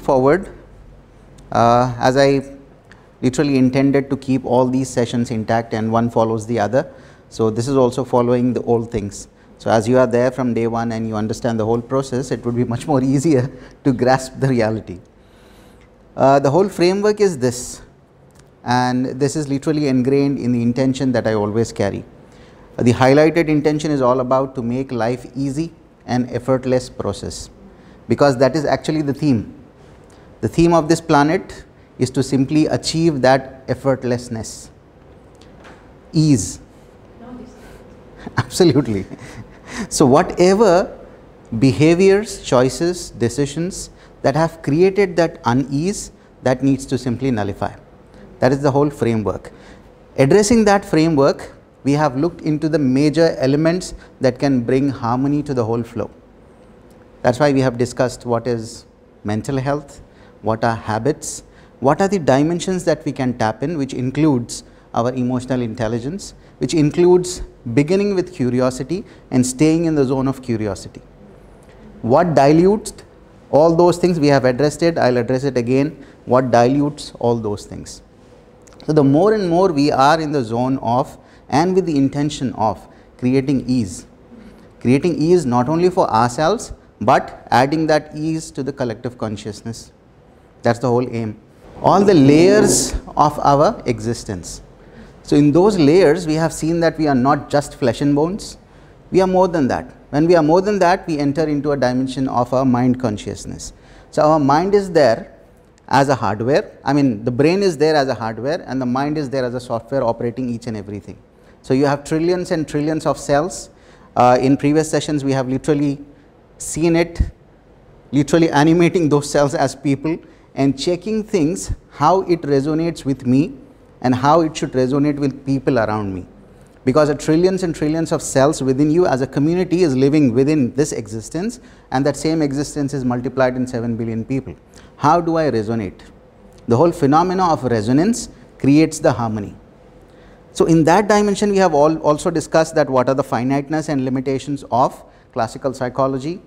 forward, as I literally intended to keep all these sessions intact and one follows the other. So this is also following the old things. So as you are there from day one and you understand the whole process, it would be much more easier to grasp the reality. The whole framework is this, and this is literally ingrained in the intention that I always carry. The highlighted intention is all about to make life easy and effortless process, because that is actually the theme. The theme of this planet is to simply achieve that effortlessness, ease. Absolutely. So whatever behaviors, choices, decisions that have created that unease, that needs to simply nullify. That is the whole framework. Addressing that framework, we have looked into the major elements that can bring harmony to the whole flow. That's why we have discussed what is mental health, what are habits, what are the dimensions that we can tap in, which includes our emotional intelligence, which includes beginning with curiosity and staying in the zone of curiosity. What dilutes all those things, we have addressed it, I will address it again, what dilutes all those things. So the more and more we are in the zone of and with the intention of creating ease not only for ourselves, but adding that ease to the collective consciousness. That's the whole aim. All the layers of our existence. So in those layers, we have seen that we are not just flesh and bones, we are more than that. When we are more than that, we enter into a dimension of our mind consciousness. So our mind is there as a hardware, I mean the brain is there as a hardware and the mind is there as a software operating each and everything. So you have trillions and trillions of cells. In previous sessions, we have literally seen it, literally animating those cells as people and checking things, how it resonates with me and how it should resonate with people around me. Because the trillions and trillions of cells within you as a community is living within this existence, and that same existence is multiplied in 7 billion people. How do I resonate? The whole phenomena of resonance creates the harmony. So in that dimension, we have also discussed that what are the finiteness and limitations of classical psychology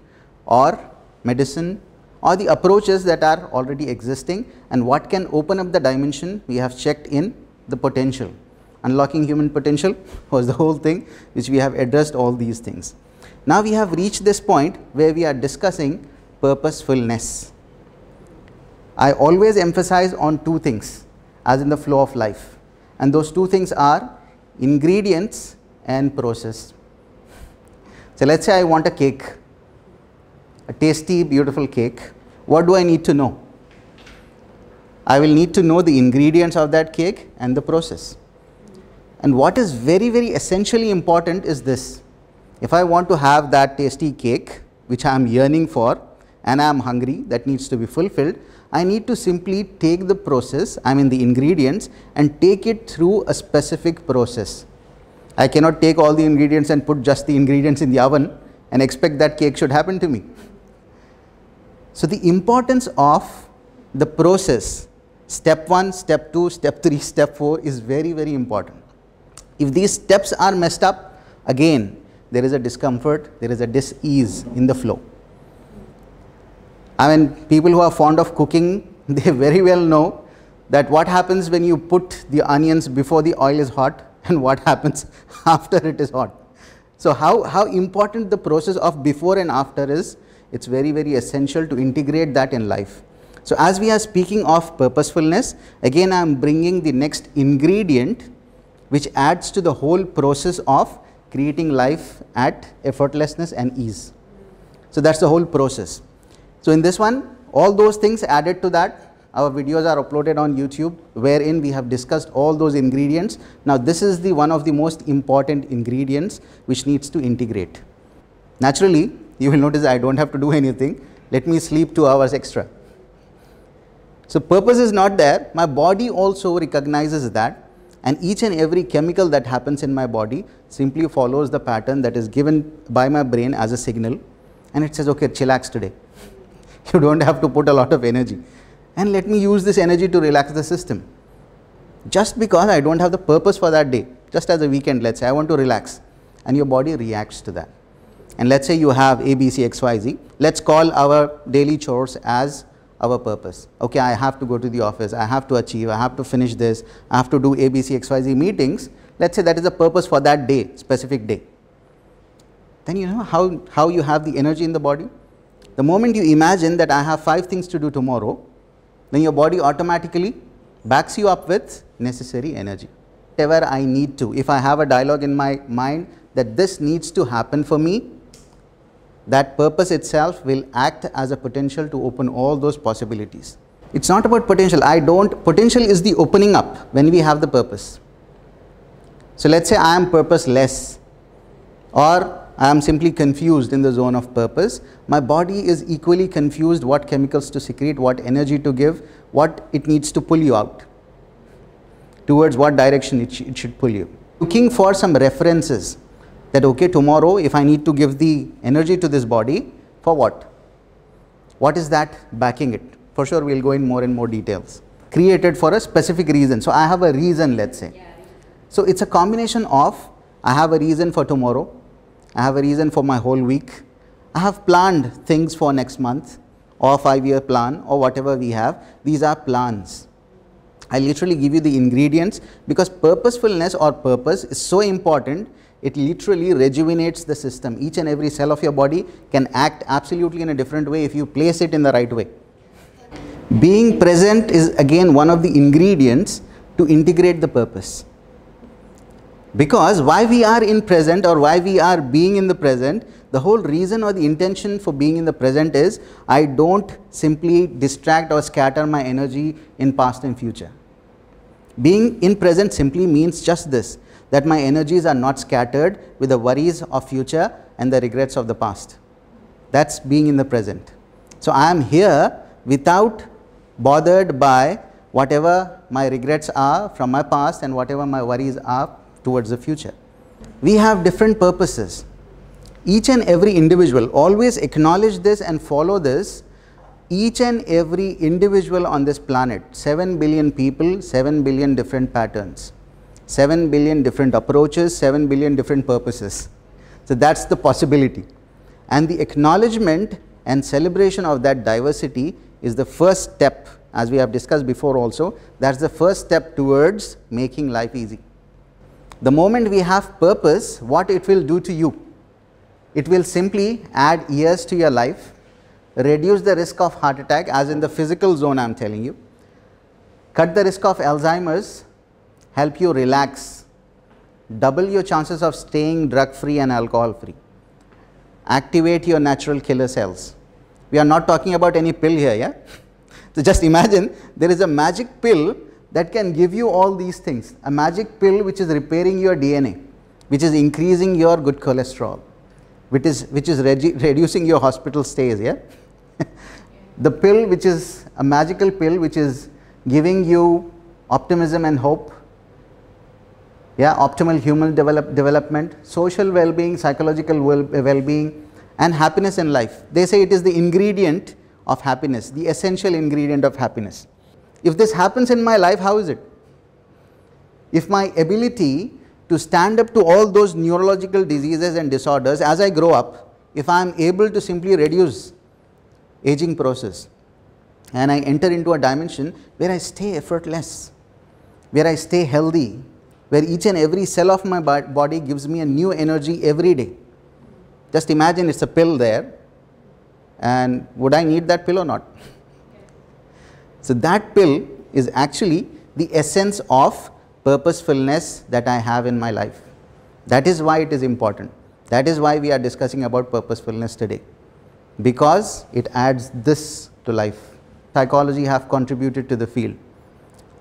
or medicine or the approaches that are already existing, and what can open up the dimension. We have checked in the potential. Unlocking human potential was the whole thing, which we have addressed all these things. Now we have reached this point where we are discussing purposefulness. I always emphasize on two things as in the flow of life, and those two things are ingredients and process. So let's say I want a cake, a tasty, beautiful cake. What do I need to know? I will need to know the ingredients of that cake and the process. And what is very, very essentially important is this. If I want to have that tasty cake, which I am yearning for, and I am hungry, that needs to be fulfilled, I need to simply take the process, I mean the ingredients, and take it through a specific process. I cannot take all the ingredients and put just the ingredients in the oven and expect that cake should happen to me. So the importance of the process, step 1, step 2, step 3, step 4 is very, very important. If these steps are messed up, again there is a discomfort, there is a dis-ease in the flow. I mean, people who are fond of cooking, they very well know that what happens when you put the onions before the oil is hot and what happens after it is hot. So how important the process of before and after is, it's very, very essential to integrate that in life. So as we are speaking of purposefulness, again I am bringing the next ingredient which adds to the whole process of creating life at effortlessness and ease. So that's the whole process. So in this one, all those things added to that, our videos are uploaded on YouTube, wherein we have discussed all those ingredients. Now this is the one of the most important ingredients which needs to integrate. Naturally, you will notice I don't have to do anything. Let me sleep 2 hours extra. So purpose is not there. My body also recognizes that. And each and every chemical that happens in my body simply follows the pattern that is given by my brain as a signal, and it says, okay, chillax today. You don't have to put a lot of energy, and let me use this energy to relax the system. Just because I don't have the purpose for that day, just as a weekend, let's say I want to relax, and your body reacts to that. And let's say you have A, B, C, X, Y, Z. Let's call our daily chores as our purpose. Okay, I have to go to the office, I have to achieve, I have to finish this, I have to do ABC, XYZ meetings. Let's say that is the purpose for that day, specific day. Then you know how you have the energy in the body. The moment you imagine that I have 5 things to do tomorrow, then your body automatically backs you up with necessary energy. Whatever I need to, if I have a dialogue in my mind that this needs to happen for me, that purpose itself will act as a potential to open all those possibilities. It's not about potential. Potential is the opening up when we have the purpose. So let's say I am purposeless, or I am simply confused in the zone of purpose. My body is equally confused what chemicals to secrete, what energy to give, what it needs to pull you out, towards what direction it should pull you. Looking for some references that, okay, tomorrow if I need to give the energy to this body, for what? What is that backing it? For sure we will go in more and more details. Created for a specific reason. So I have a reason, let's say. So it's a combination of, I have a reason for tomorrow, I have a reason for my whole week, I have planned things for next month or 5-year plan or whatever we have. These are plans. I literally give you the ingredients, because purposefulness or purpose is so important. It literally rejuvenates the system. Each and every cell of your body can act absolutely in a different way if you place it in the right way. Being present is again one of the ingredients to integrate the purpose. Because why we are in present, or why we are being in the present, the whole reason or the intention for being in the present is, I don't simply distract or scatter my energy in past and future. Being in present simply means just this, that my energies are not scattered with the worries of future and the regrets of the past. That's being in the present. So I am here without bothered by whatever my regrets are from my past and whatever my worries are towards the future. We have different purposes. Each and every individual, always acknowledge this and follow this. Each and every individual on this planet, 7 billion people, 7 billion different patterns, 7 billion different approaches, 7 billion different purposes. So that's the possibility. And the acknowledgement and celebration of that diversity is the first step, as we have discussed before also. That's the first step towards making life easy. The moment we have purpose, what it will do to you? It will simply add years to your life, reduce the risk of heart attack, as in the physical zone I am telling you, cut the risk of Alzheimer's, help you relax, double your chances of staying drug free and alcohol free, activate your natural killer cells. We are not talking about any pill here, yeah? So just imagine there is a magic pill that can give you all these things. A magic pill which is repairing your DNA, which is increasing your good cholesterol, which is reducing your hospital stays, yeah? The pill which is a magical pill which is giving you optimism and hope, yeah, optimal human development, social well-being, psychological well-being, and happiness in life. They say it is the ingredient of happiness, the essential ingredient of happiness. If this happens in my life, how is it? If my ability to stand up to all those neurological diseases and disorders as I grow up, if I am able to simply reduce aging process and I enter into a dimension where I stay effortless, where I stay healthy, where each and every cell of my body gives me a new energy every day. Just imagine it's a pill there, and would I need that pill or not? So that pill is actually the essence of purposefulness that I have in my life. That is why it is important. That is why we are discussing about purposefulness today, because it adds this to life. Psychology have contributed to the field.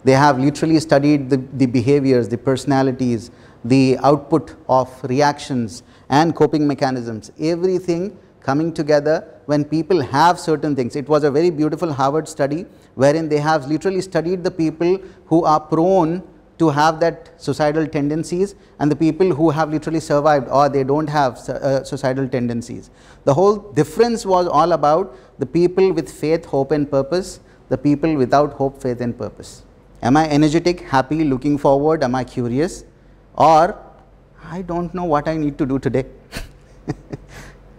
They have literally studied the behaviors, the personalities, the output of reactions and coping mechanisms, everything coming together when people have certain things. It was a very beautiful Harvard study wherein they have literally studied the people who are prone to have that suicidal tendencies and the people who have literally survived or they don't have suicidal tendencies. The whole difference was all about the people with faith, hope and purpose, the people without hope, faith and purpose. Am I energetic, happy, looking forward? Am I curious? Or I don't know what I need to do today.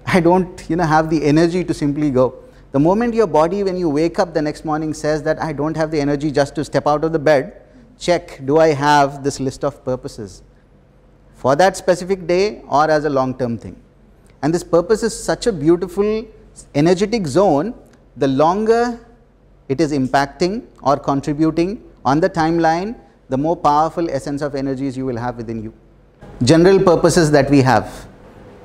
I don't have the energy to simply go. The moment your body, when you wake up the next morning, says that I don't have the energy just to step out of the bed, check, do I have this list of purposes for that specific day or as a long-term thing? And this purpose is such a beautiful, energetic zone. The longer it is impacting or contributing on the timeline, the more powerful essence of energies you will have within you. General purposes that we have.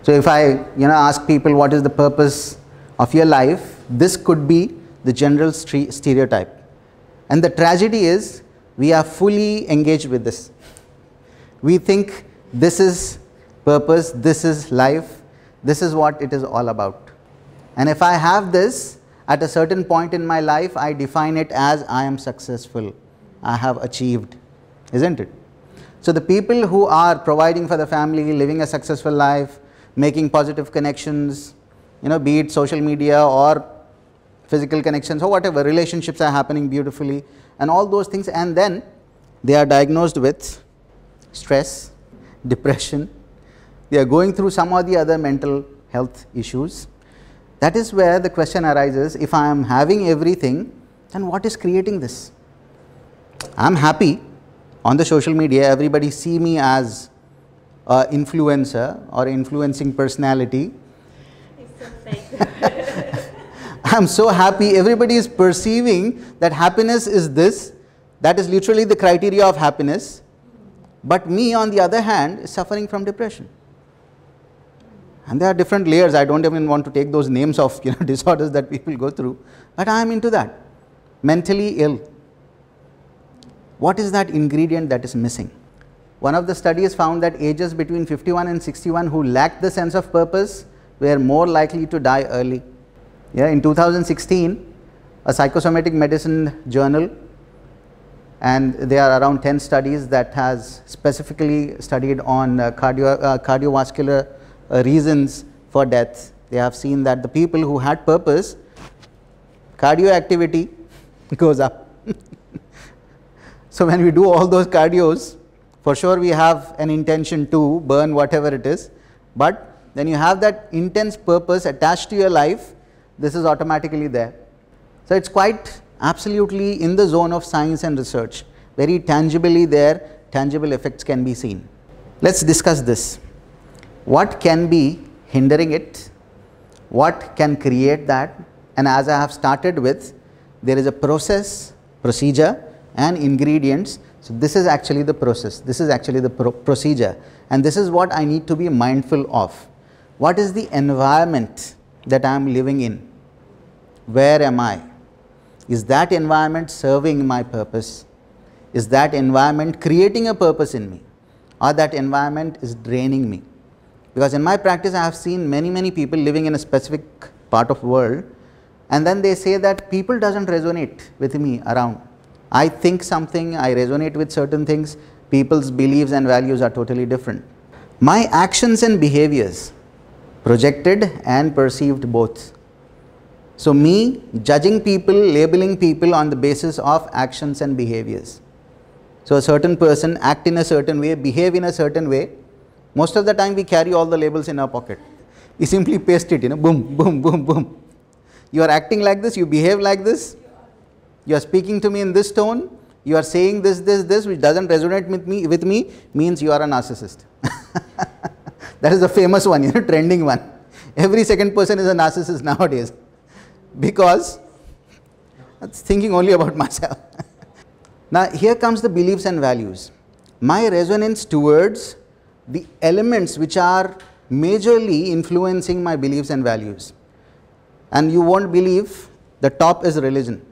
So if I ask people what is the purpose of your life, this could be the general stereotype. And the tragedy is we are fully engaged with this. We think this is purpose, this is life, this is what it is all about. And if I have this at a certain point in my life, I define it as I am successful, I have achieved, isn't it? So the people who are providing for the family, living a successful life, making positive connections, be it social media or physical connections or whatever, relationships are happening beautifully and all those things, and then they are diagnosed with stress, depression, they are going through some or the other mental health issues. That is where the question arises, if I am having everything, then what is creating this? I am happy on the social media, everybody see me as an influencer or influencing personality. It's so fake. I am so happy, everybody is perceiving that happiness is this, that is literally the criteria of happiness, but me on the other hand is suffering from depression. And there are different layers, I don't even want to take those names of disorders that people go through, but I am into that, mentally ill. What is that ingredient that is missing? One of the studies found that ages between 51 and 61 who lacked the sense of purpose were more likely to die early. In 2016, a psychosomatic medicine journal, and there are around 10 studies that has specifically studied on cardiovascular reasons for death. They have seen that the people who had purpose, cardio activity goes up. So when we do all those cardios, for sure we have an intention to burn whatever it is, but when you have that intense purpose attached to your life, this is automatically there. So it's quite absolutely in the zone of science and research, very tangibly there, tangible effects can be seen. Let's discuss this. What can be hindering it? What can create that? And as I have started with, there is a process, procedure and ingredients. So this is actually the process, this is actually the procedure, and this is what I need to be mindful of. What is the environment that I am living in? Where am I? Is that environment serving my purpose? Is that environment creating a purpose in me? Or that environment is draining me? Because in my practice I have seen many people living in a specific part of the world, and then they say that people doesn't resonate with me around. I think something, I resonate with certain things, people's beliefs and values are totally different. My actions and behaviors, projected and perceived both. So me judging people, labeling people on the basis of actions and behaviors. So a certain person act in a certain way, behave in a certain way. Most of the time we carry all the labels in our pocket. We simply paste it, boom, boom, boom, boom. You are acting like this, you behave like this. You are speaking to me in this tone, you are saying this, which doesn't resonate with me, means you are a narcissist. That is the famous one, trending one. Every second person is a narcissist nowadays, because it's thinking only about myself. Now here comes the beliefs and values. My resonance towards the elements which are majorly influencing my beliefs and values. And you won't believe, the top is religion.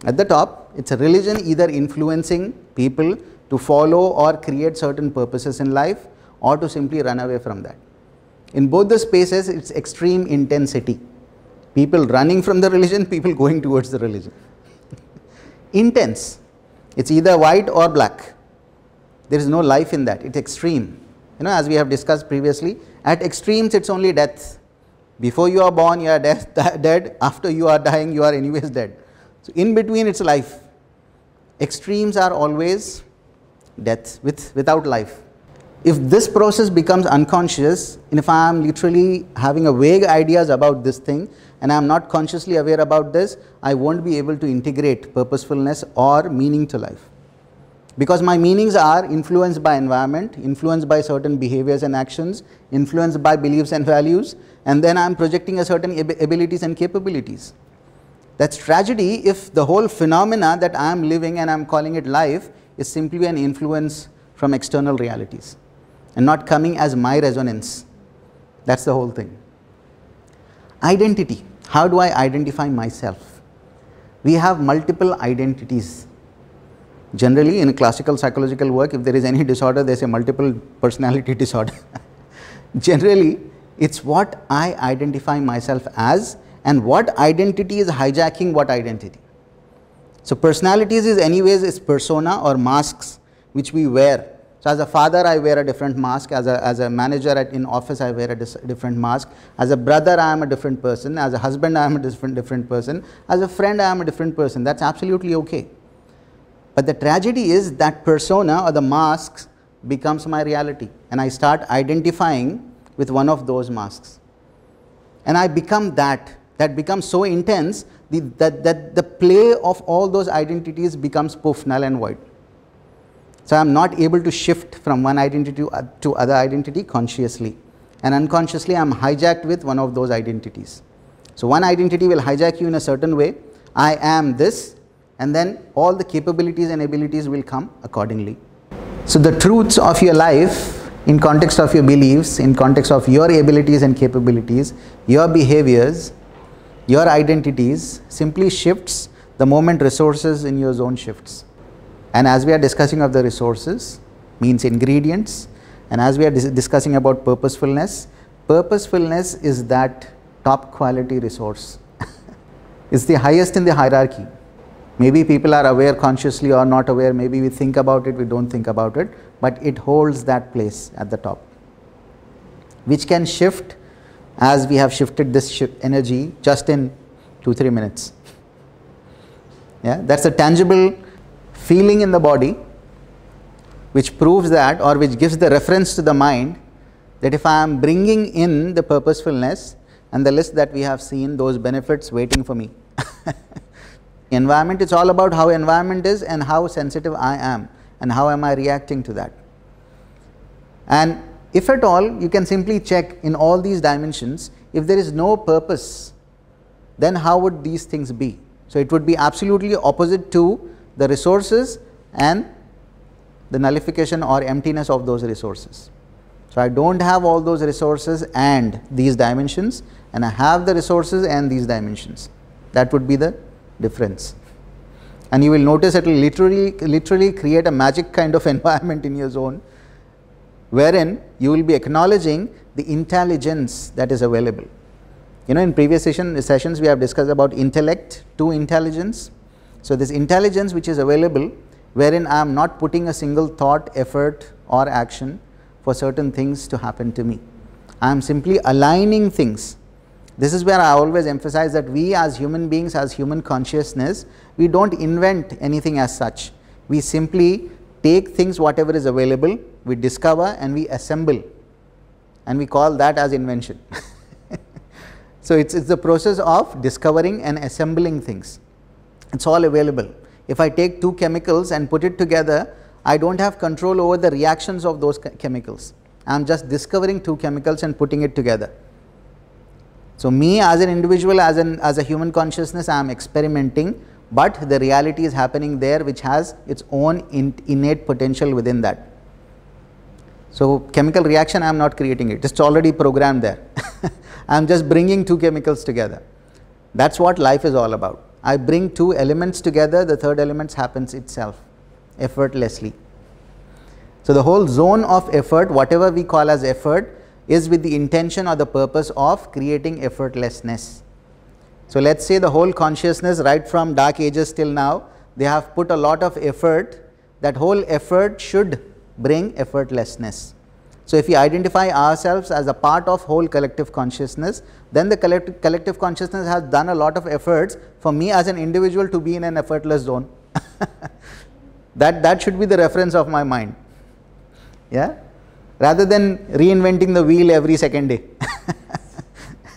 At the top, it's a religion either influencing people to follow or create certain purposes in life, or to simply run away from that. In both the spaces, it's extreme intensity. People running from the religion, people going towards the religion. Intense. It's either white or black. There is no life in that. It's extreme. As we have discussed previously, at extremes, it's only death. Before you are born, you are dead. After you are dying, you are anyways dead. So in between, it's life. Extremes are always death, without life. If this process becomes unconscious, and if I am literally having a vague ideas about this thing and I am not consciously aware about this, I won't be able to integrate purposefulness or meaning to life. Because my meanings are influenced by environment, influenced by certain behaviors and actions, influenced by beliefs and values, and then I am projecting a certain abilities and capabilities. That's tragedy if the whole phenomena that I am living and I am calling it life is simply an influence from external realities and not coming as my resonance. That's the whole thing. Identity. How do I identify myself? We have multiple identities. Generally, in classical psychological work, if there is any disorder, they say multiple personality disorder. Generally, it's what I identify myself as and what identity is hijacking what identity. So, personalities is anyways is persona or masks which we wear. So, as a father, I wear a different mask. As a manager in office, I wear a different mask. As a brother, I am a different person. As a husband, I am a different person. As a friend, I am a different person. That's absolutely okay. But the tragedy is that persona or the masks becomes my reality, and I start identifying with one of those masks. And I become that. That becomes so intense that the play of all those identities becomes poof, null and void. So, I am not able to shift from one identity to other identity consciously, and unconsciously I am hijacked with one of those identities. So, one identity will hijack you in a certain way. I am this, and then all the capabilities and abilities will come accordingly. So, the truths of your life in context of your beliefs, in context of your abilities and capabilities, your behaviors, your identities simply shifts the moment resources in your zone shifts. And as we are discussing of the resources, means ingredients, and as we are discussing about purposefulness, purposefulness is that top quality resource. It's the highest in the hierarchy. Maybe people are aware consciously or not aware, maybe we think about it, we don't think about it, but it holds that place at the top, which can shift as we have shifted this energy just in 2-3 minutes. Yeah, that's a tangible feeling in the body which proves that, or which gives the reference to the mind that if I am bringing in the purposefulness and the list that we have seen, those benefits waiting for me. Environment, it's all about how environment is and how sensitive I am and how am I reacting to that. And if at all, you can simply check in all these dimensions, if there is no purpose, then how would these things be? So, it would be absolutely opposite to the resources and the nullification or emptiness of those resources. So, I don't have all those resources and these dimensions, and I have the resources and these dimensions. That would be the difference. And you will notice it will literally create a magic kind of environment in your zone, wherein you will be acknowledging the intelligence that is available. You know, in previous sessions we have discussed about intellect to intelligence. So, this intelligence which is available, wherein I am not putting a single thought, effort or action for certain things to happen to me. I am simply aligning things. This is where I always emphasize that we as human beings, as human consciousness, we don't invent anything as such. We simply take things whatever is available, we discover and we assemble, and we call that as invention. So, it's the process of discovering and assembling things. It's all available. If I take two chemicals and put it together, I don't have control over the reactions of those chemicals. I am just discovering two chemicals and putting it together. So, me as an individual, as a human consciousness, I am experimenting, but the reality is happening there which has its own innate potential within that. So, chemical reaction I am not creating it, it's already programmed there. I am just bringing two chemicals together. That is what life is all about. I bring two elements together, the third element happens itself effortlessly. So, the whole zone of effort, whatever we call as effort, is with the intention or the purpose of creating effortlessness. So, let us say the whole consciousness right from dark ages till now, they have put a lot of effort. That whole effort should bring effortlessness. So, if we identify ourselves as a part of whole collective consciousness, then the collective consciousness has done a lot of efforts for me as an individual to be in an effortless zone. That should be the reference of my mind. Yeah. rather than reinventing the wheel every second day.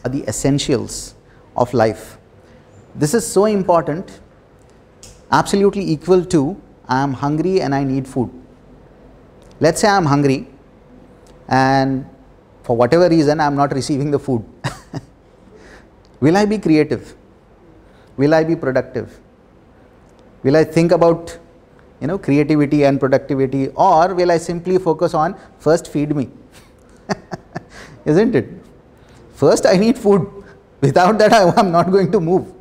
The essentials of life. This is so important, absolutely equal to I am hungry and I need food. Let's say I am hungry and for whatever reason I am not receiving the food. Will I be creative? Will I be productive? Will I think about creativity and productivity, or will I simply focus on first feed me? Isn't it? First I need food. Without that I am not going to move.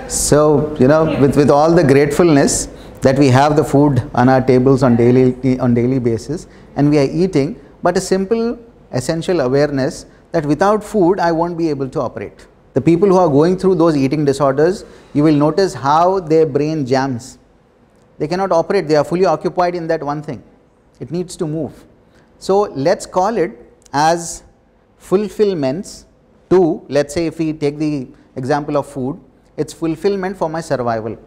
So, with all the gratefulness that we have the food on our tables on daily basis and we are eating, but a simple essential awareness that without food I won't be able to operate. The people who are going through those eating disorders, you will notice how their brain jams. They cannot operate, they are fully occupied in that one thing. It needs to move. So let's call it as fulfillments to, let's say if we take the example of food, it's fulfillment for my survival.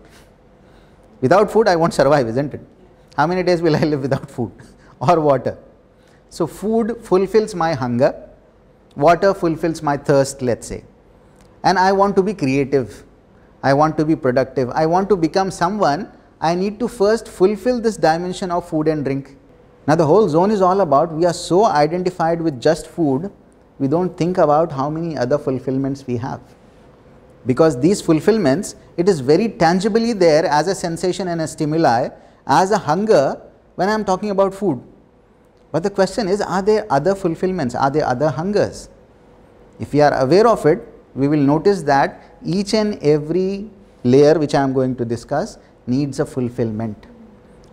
Without food I won't survive, isn't it? How many days will I live without food or water? So food fulfills my hunger, water fulfills my thirst, let's say. And I want to be creative, I want to be productive, I want to become someone. I need to first fulfill this dimension of food and drink. Now the whole zone is all about, we are so identified with just food, we don't think about how many other fulfillments we have. Because these fulfillments, it is very tangibly there as a sensation and a stimuli, as a hunger when I am talking about food. But the question is, are there other fulfillments, are there other hungers? If we are aware of it, we will notice that each and every layer which I am going to discuss needs a fulfillment.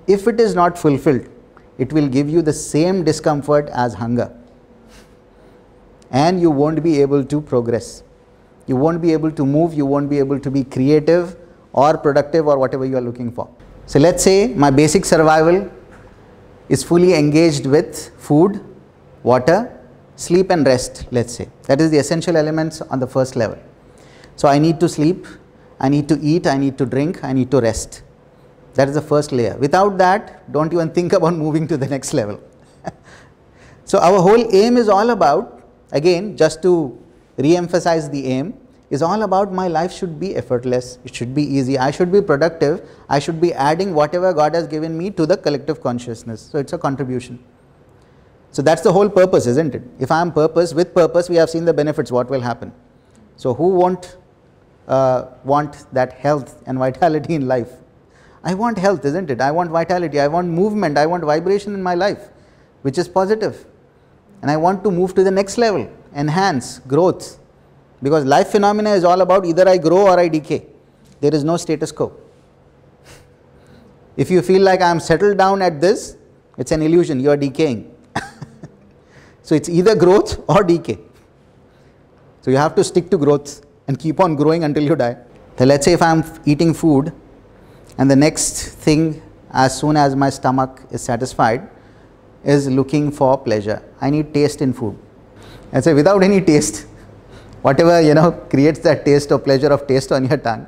If it is not fulfilled, it will give you the same discomfort as hunger, and you won't be able to progress. You won't be able to move, you won't be able to be creative or productive or whatever you are looking for. So let's say my basic survival is fully engaged with food, water, sleep and rest, let's say. That is the essential elements on the first level. So I need to sleep, I need to eat, I need to drink, I need to rest. That is the first layer. Without that, don't even think about moving to the next level. So our whole aim is all about, again, just to re-emphasize the aim, is all about my life should be effortless, it should be easy, I should be productive, I should be adding whatever God has given me to the collective consciousness. So it's a contribution. So that's the whole purpose, isn't it? If I am with purpose, we have seen the benefits, what will happen. So who won't want that health and vitality in life? I want health, isn't it? I want vitality, I want movement, I want vibration in my life, which is positive. And I want to move to the next level, enhance, growth. Because life phenomena is all about either I grow or I decay. There is no status quo. If you feel like I am settled down at this, it's an illusion, you are decaying. So it's either growth or decay. So you have to stick to growth and keep on growing until you die. So let's say if I am eating food and the next thing as soon as my stomach is satisfied is looking for pleasure. I need taste in food. And say without any taste, whatever creates that taste or pleasure of taste on your tongue,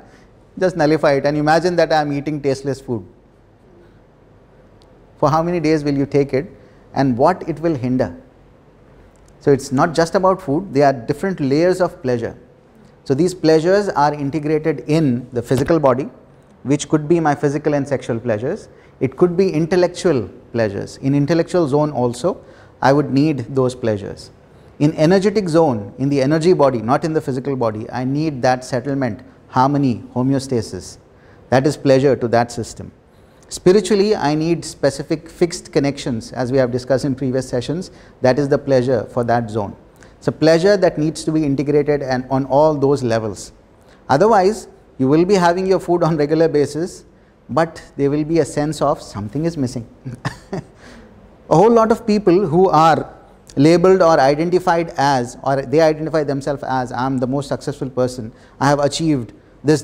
just nullify it and imagine that I am eating tasteless food. For how many days will you take it and what it will hinder? So it's not just about food, there are different layers of pleasure. So these pleasures are integrated in the physical body, which could be my physical and sexual pleasures. It could be intellectual pleasures. In intellectual zone also, I would need those pleasures. In energetic zone, in the energy body, not in the physical body, I need that settlement, harmony, homeostasis. That is pleasure to that system. Spiritually, I need specific fixed connections, as we have discussed in previous sessions. That is the pleasure for that zone. So pleasure that needs to be integrated and on all those levels. Otherwise, you will be having your food on regular basis, but there will be a sense of something is missing. A whole lot of people who are labeled or identified as, or they identify themselves as, I am the most successful person, I have achieved this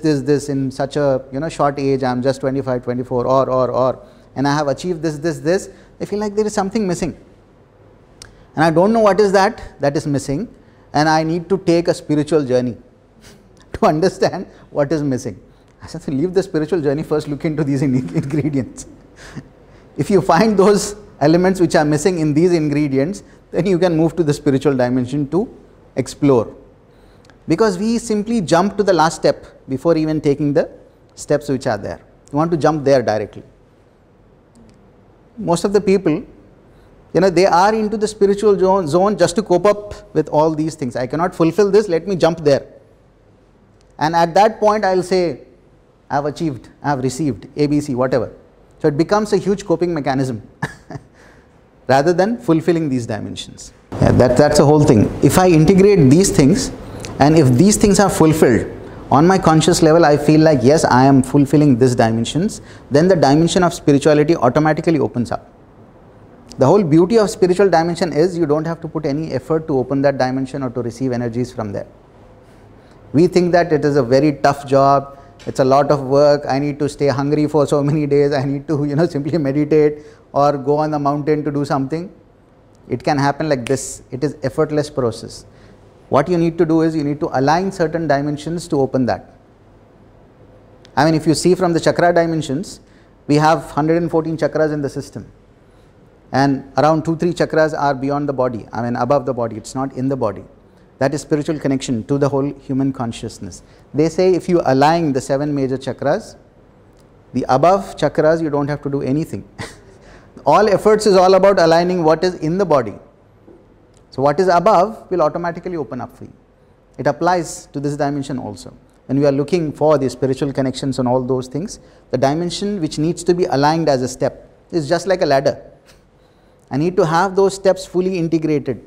in such a short age, I am just 25, 24 or and I have achieved this, they feel like there is something missing. And I don't know what is that is missing, and I need to take a spiritual journey to understand what is missing. I said, leave the spiritual journey, first look into these ingredients. If you find those elements which are missing in these ingredients, then you can move to the spiritual dimension to explore. Because we simply jump to the last step before even taking the steps which are there. You want to jump there directly. Most of the people, they are into the spiritual zone just to cope up with all these things. I cannot fulfill this, let me jump there. And at that point I will say, I have achieved, I have received, ABC, whatever. So it becomes a huge coping mechanism rather than fulfilling these dimensions. Yeah, that's the whole thing. If I integrate these things, and if these things are fulfilled, on my conscious level I feel like, yes, I am fulfilling these dimensions, then the dimension of spirituality automatically opens up. The whole beauty of spiritual dimension is you don't have to put any effort to open that dimension or to receive energies from there. We think that it is a very tough job, it's a lot of work, I need to stay hungry for so many days, I need to simply meditate or go on the mountain to do something. It can happen like this. It is effortless process. What you need to do is you need to align certain dimensions to open that. I mean, if you see from the chakra dimensions, we have 114 chakras in the system, and around 2-3 chakras are beyond the body, I mean above the body, it's not in the body. That is spiritual connection to the whole human consciousness. They say if you align the 7 major chakras, the above chakras, you don't have to do anything. All efforts is all about aligning what is in the body. So what is above will automatically open up for you. It applies to this dimension also. When we are looking for the spiritual connections and all those things, the dimension which needs to be aligned as a step is just like a ladder. I need to have those steps fully integrated.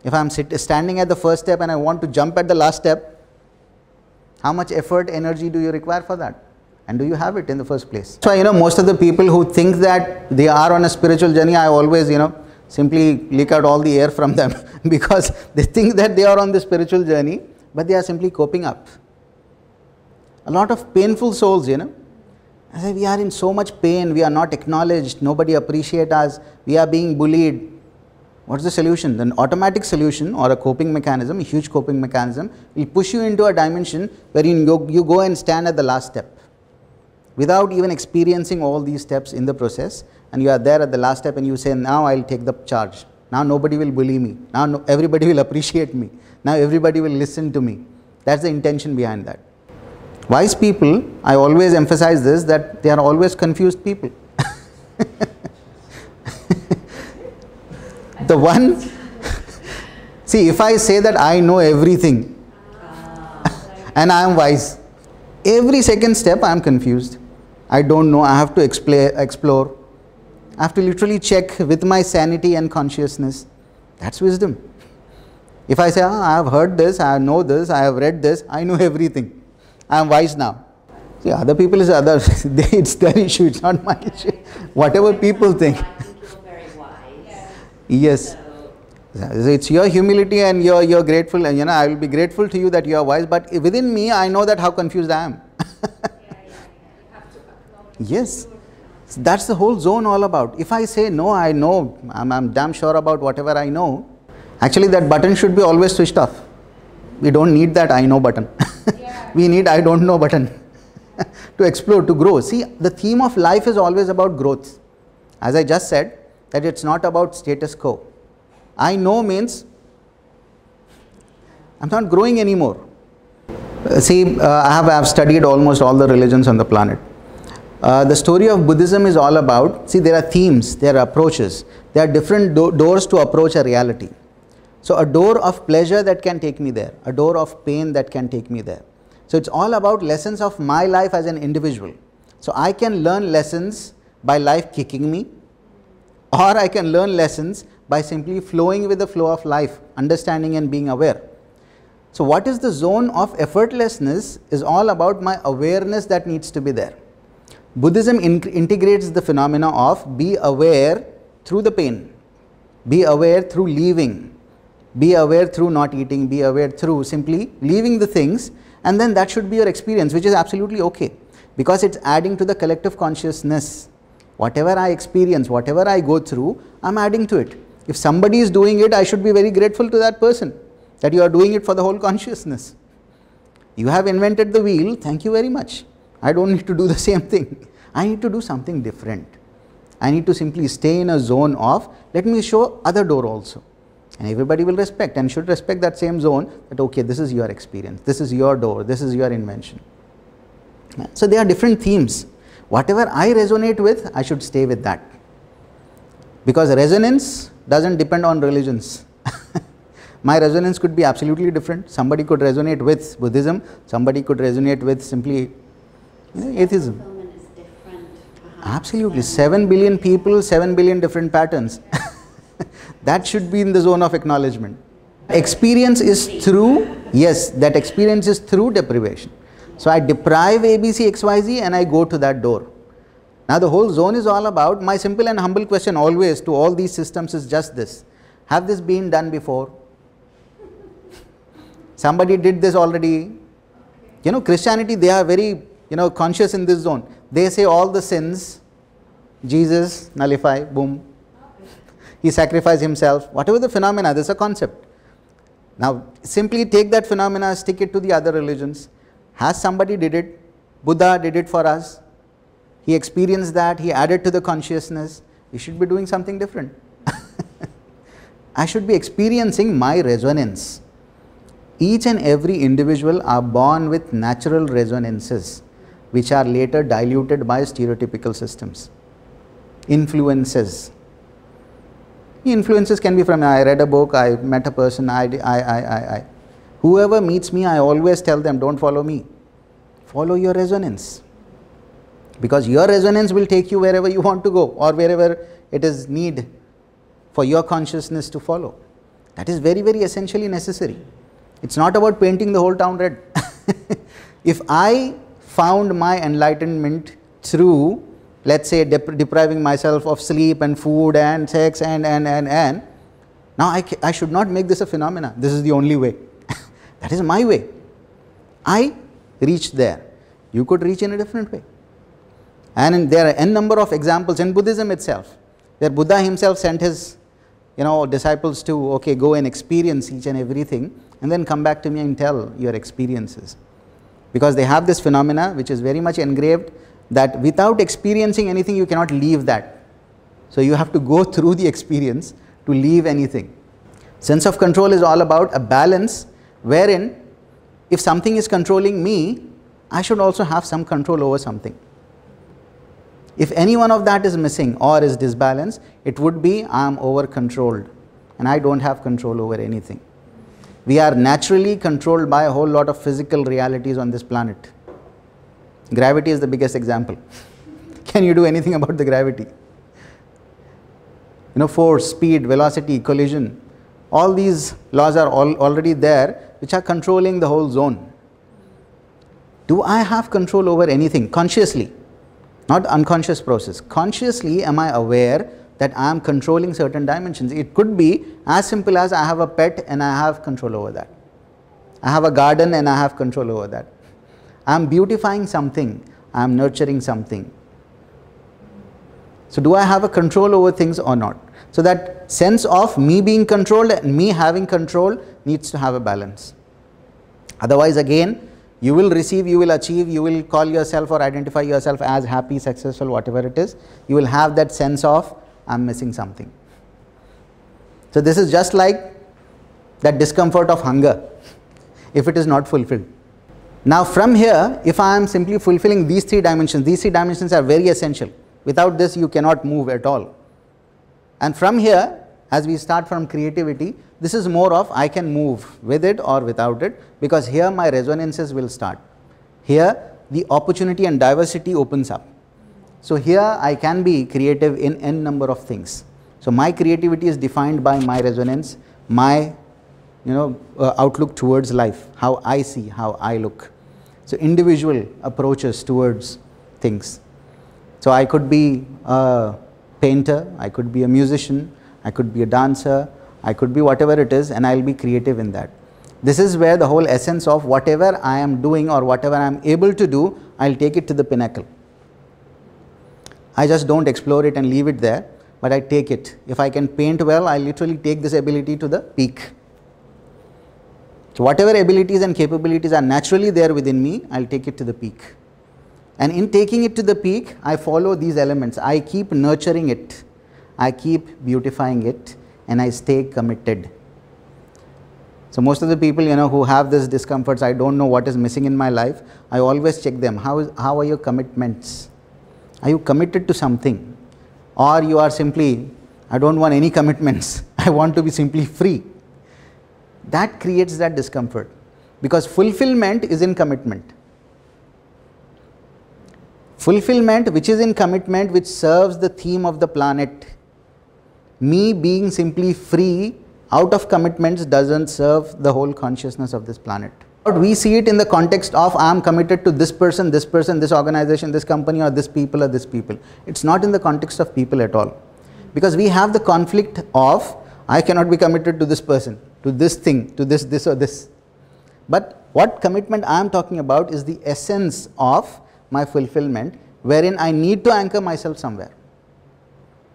If I am standing at the first step and I want to jump at the last step, how much effort, energy do you require for that? And do you have it in the first place? So, most of the people who think that they are on a spiritual journey, I always, simply leak out all the air from them because they think that they are on the spiritual journey, but they are simply coping up. A lot of painful souls, I say, we are in so much pain, we are not acknowledged, nobody appreciates us, we are being bullied. What's the solution? An automatic solution or a coping mechanism, a huge coping mechanism, will push you into a dimension where you go and stand at the last step without even experiencing all these steps in the process, and you are there at the last step and you say, now I will take the charge. Now nobody will bully me. Now everybody will appreciate me. Now everybody will listen to me. That's the intention behind that. Wise people, I always emphasize this, that they are always confused people. The one, see, if I say that I know everything and I am wise, every second step I am confused. I don't know, I have to explore. I have to literally check with my sanity and consciousness. That's wisdom. If I say, I have heard this, I know this, I have read this, I know everything, I am wise now. See, other people is other, it's their issue, it's not my issue. Whatever people think. Yes. It's your humility and you're grateful, and I will be grateful to you that you are wise, but within me I know that how confused I am. Yes. That's the whole zone all about. If I say no, I know, I'm damn sure about whatever I know, actually that button should be always switched off. We don't need that I know button. We need I don't know button to explore, to grow. See, the theme of life is always about growth. As I just said, that it's not about status quo. I know means I'm not growing anymore. See, I have studied almost all the religions on the planet. The story of Buddhism is all about, see, there are themes, there are approaches, there are different doors to approach a reality. So a door of pleasure that can take me there, a door of pain that can take me there. So it's all about lessons of my life as an individual. So I can learn lessons by life kicking me, or I can learn lessons by simply flowing with the flow of life, understanding and being aware. So what is the zone of effortlessness is all about my awareness that needs to be there. Buddhism integrates the phenomena of be aware through the pain, be aware through leaving, be aware through not eating, be aware through simply leaving the things, and then that should be your experience, which is absolutely okay, because it's adding to the collective consciousness. Whatever I experience, whatever I go through, I'm adding to it. If somebody is doing it, I should be very grateful to that person, that you are doing it for the whole consciousness. You have invented the wheel, thank you very much. I don't need to do the same thing. I need to do something different. I need to simply stay in a zone of, let me show other door also. And everybody will respect and should respect that same zone, that okay, this is your experience, this is your door, this is your invention. So there are different themes. Whatever I resonate with, I should stay with that. Because resonance doesn't depend on religions. My resonance could be absolutely different. Somebody could resonate with Buddhism, somebody could resonate with simply atheism. Absolutely. 7 billion people, 7 billion different patterns. That should be in the zone of acknowledgement. Experience is through, yes, that experience is through deprivation. So I deprive ABC, XYZ and I go to that door. Now the whole zone is all about, my simple and humble question always to all these systems is just this. Have this been done before? Somebody did this already. You know, Christianity, they are very, conscious in this zone. They say all the sins, Jesus, nullify, boom. He sacrificed himself. Whatever the phenomena, this is a concept. Now, simply take that phenomena, stick it to the other religions. Has somebody did it? Buddha did it for us. He experienced that. He added to the consciousness. We should be doing something different. I should be experiencing my resonance. Each and every individual are born with natural resonances, which are later diluted by stereotypical systems. Influences. Influences can be from, I read a book, I met a person, Whoever meets me, I always tell them, don't follow me. Follow your resonance. Because your resonance will take you wherever you want to go or wherever it is need for your consciousness to follow. That is very, very essentially necessary. It's not about painting the whole town red. If I found my enlightenment through, let's say, depriving myself of sleep and food and sex and, now I should not make this a phenomena. This is the only way. That is my way. I reached there. You could reach in a different way. And there are n number of examples in Buddhism itself, where Buddha himself sent his disciples to, okay, go and experience each and everything and then come back to me and tell your experiences. Because they have this phenomena which is very much engraved that without experiencing anything you cannot leave that. So you have to go through the experience to leave anything. Sense of control is all about a balance wherein if something is controlling me, I should also have some control over something. If any one of that is missing or is disbalanced, it would be I am over controlled and I don't have control over anything. We are naturally controlled by a whole lot of physical realities on this planet. Gravity is the biggest example. Can you do anything about the gravity? Force, speed, velocity, collision, all these laws are already there which are controlling the whole zone. Do I have control over anything consciously? Not unconscious process. Consciously, am I aware that I am controlling certain dimensions? It could be as simple as I have a pet and I have control over that. I have a garden and I have control over that. I am beautifying something. I am nurturing something. So do I have a control over things or not? So that sense of me being controlled and me having control needs to have a balance. Otherwise, again, you will receive, you will achieve, you will call yourself or identify yourself as happy, successful, whatever it is. You will have that sense of, I'm missing something. So this is just like that discomfort of hunger, if it is not fulfilled. Now from here, if I am simply fulfilling these three dimensions are very essential. Without this, you cannot move at all. And from here, as we start from creativity, this is more of I can move with it or without it, because here my resonances will start. Here the opportunity and diversity opens up. So here I can be creative in n number of things. So my creativity is defined by my resonance, my outlook towards life, how I see, how I look. So individual approaches towards things. So I could be a painter, I could be a musician, I could be a dancer, I could be whatever it is, and I'll be creative in that. This is where the whole essence of whatever I am doing or whatever I am able to do, I'll take it to the pinnacle. I just don't explore it and leave it there, but I take it. If I can paint well, I literally take this ability to the peak. So whatever abilities and capabilities are naturally there within me, I'll take it to the peak. And in taking it to the peak, I follow these elements. I keep nurturing it, I keep beautifying it, and I stay committed. So most of the people, who have this discomforts, I don't know what is missing in my life, I always check them. How are your commitments? Are you committed to something? Or you are simply, I don't want any commitments, I want to be simply free. That creates that discomfort, because fulfillment is in commitment. Fulfillment which is in commitment, which serves the theme of the planet. Me being simply free out of commitments doesn't serve the whole consciousness of this planet. But we see it in the context of I am committed to this person, this organization, this company, or this people or this people. It's not in the context of people at all. Because we have the conflict of I cannot be committed to this person, to this thing, to this or this. But what commitment I am talking about is the essence of my fulfillment, wherein I need to anchor myself somewhere.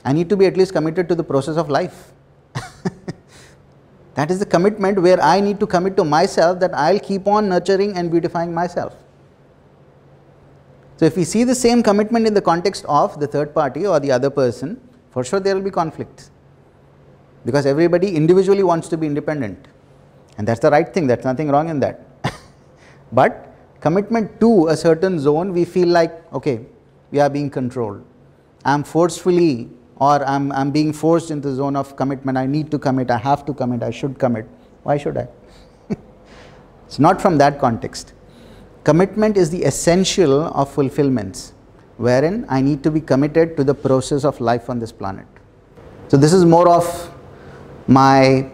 I need to be at least committed to the process of life. That is the commitment where I need to commit to myself that I'll keep on nurturing and beautifying myself. So if we see the same commitment in the context of the third party or the other person, for sure there will be conflicts. Because everybody individually wants to be independent. And that's the right thing, there's nothing wrong in that. But commitment to a certain zone, we feel like, okay, we are being controlled. I'm forcefully, or I'm being forced into the zone of commitment. I need to commit, I have to commit, I should commit. Why should I? It's not from that context. Commitment is the essential of fulfillments, wherein I need to be committed to the process of life on this planet. So this is more of my,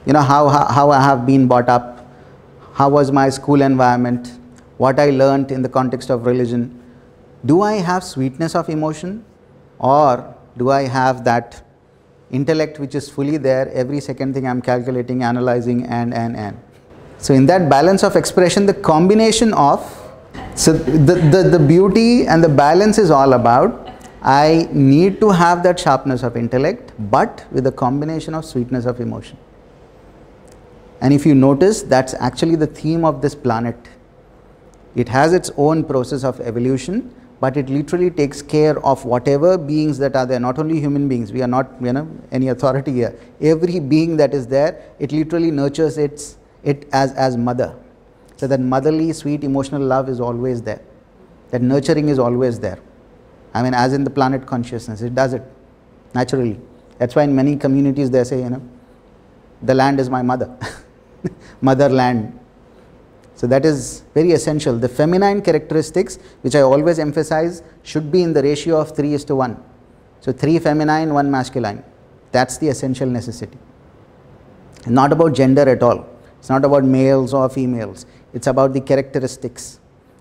how I have been brought up, how was my school environment, what I learnt in the context of religion. Do I have sweetness of emotion, or do I have that intellect which is fully there, every second thing I'm calculating, analyzing, and. So in that balance of expression, the combination of, so the beauty and the balance is all about, I need to have that sharpness of intellect, but with a combination of sweetness of emotion. And if you notice, that's actually the theme of this planet. It has its own process of evolution, but it literally takes care of whatever beings that are there, not only human beings. We are not any authority here. Every being that is there, it literally nurtures it as mother. So that motherly, sweet, emotional love is always there. That nurturing is always there. I mean, as in the planet consciousness, it does it naturally. That's why in many communities they say, the land is my mother, motherland. So that is very essential. The feminine characteristics, which I always emphasize, should be in the ratio of 3:1. So 3 feminine, 1 masculine. That's the essential necessity. Not about gender at all. It's not about males or females. It's about the characteristics.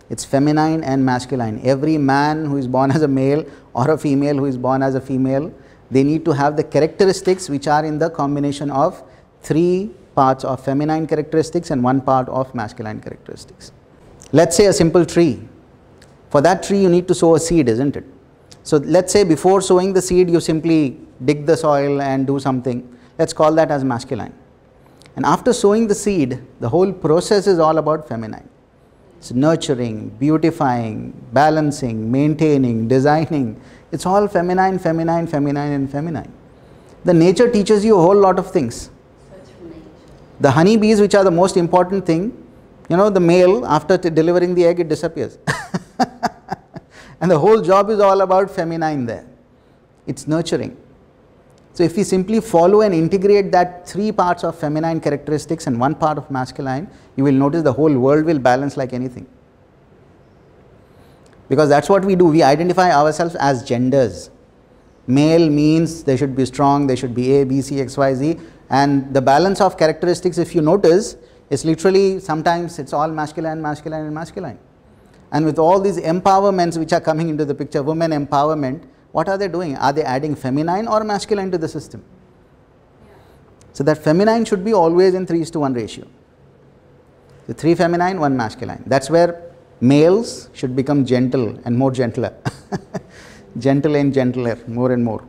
It's feminine and masculine. Every man who is born as a male or a female who is born as a female, they need to have the characteristics which are in the combination of 3 parts of feminine characteristics and 1 part of masculine characteristics. Let's say a simple tree. For that tree you need to sow a seed, isn't it? So let's say before sowing the seed you simply dig the soil and do something. Let's call that as masculine. And after sowing the seed, the whole process is all about feminine. It's nurturing, beautifying, balancing, maintaining, designing. It's all feminine, feminine, feminine, and feminine. The nature teaches you a whole lot of things. The honeybees, which are the most important thing, the male, after delivering the egg, it disappears. And the whole job is all about feminine there. It's nurturing. So if we simply follow and integrate that 3 parts of feminine characteristics and 1 part of masculine, you will notice the whole world will balance like anything. Because that's what we do. We identify ourselves as genders. Male means they should be strong, they should be A, B, C, X, Y, Z. And the balance of characteristics, if you notice, is literally sometimes it's all masculine, masculine, and masculine. And with all these empowerments which are coming into the picture, women empowerment, what are they doing? Are they adding feminine or masculine to the system? Yeah. So that feminine should be always in 3:1 ratio. So 3 feminine, 1 masculine. That's where males should become gentle and more gentler. Gentle and gentler, more and more.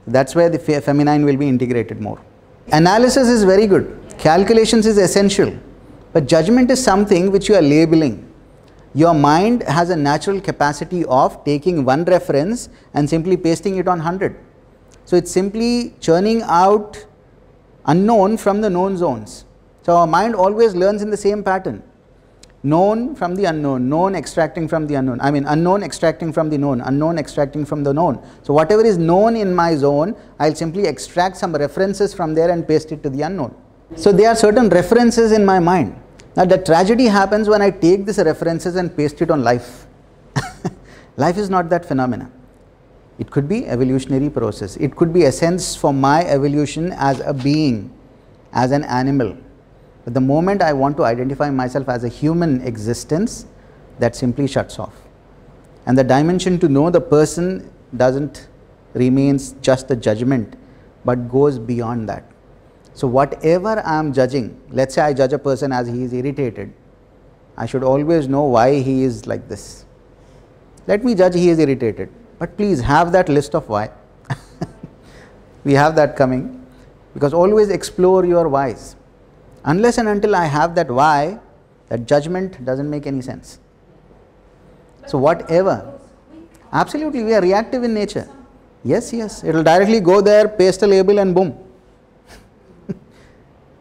That's where the feminine will be integrated more. Analysis is very good. Calculations is essential. But judgment is something which you are labeling. Your mind has a natural capacity of taking one reference and simply pasting it on 100. So it's simply churning out unknown from the known zones. So our mind always learns in the same pattern. Known from the unknown, known extracting from the unknown, unknown extracting from the known, unknown extracting from the known. So whatever is known in my zone, I'll simply extract some references from there and paste it to the unknown. So there are certain references in my mind. Now the tragedy happens when I take these references and paste it on life. Life is not that phenomena. It could be evolutionary process. It could be essence for my evolution as a being, as an animal. But the moment I want to identify myself as a human existence, that simply shuts off. And the dimension to know the person doesn't remains just a judgment, but goes beyond that. So whatever I am judging, let's say I judge a person as he is irritated, I should always know why he is like this. Let me judge he is irritated, but please have that list of why. We have that coming, because always explore your whys. Unless and until I have that why, that judgment doesn't make any sense. So whatever, absolutely we are reactive in nature. Yes, it will directly go there, paste a label and boom.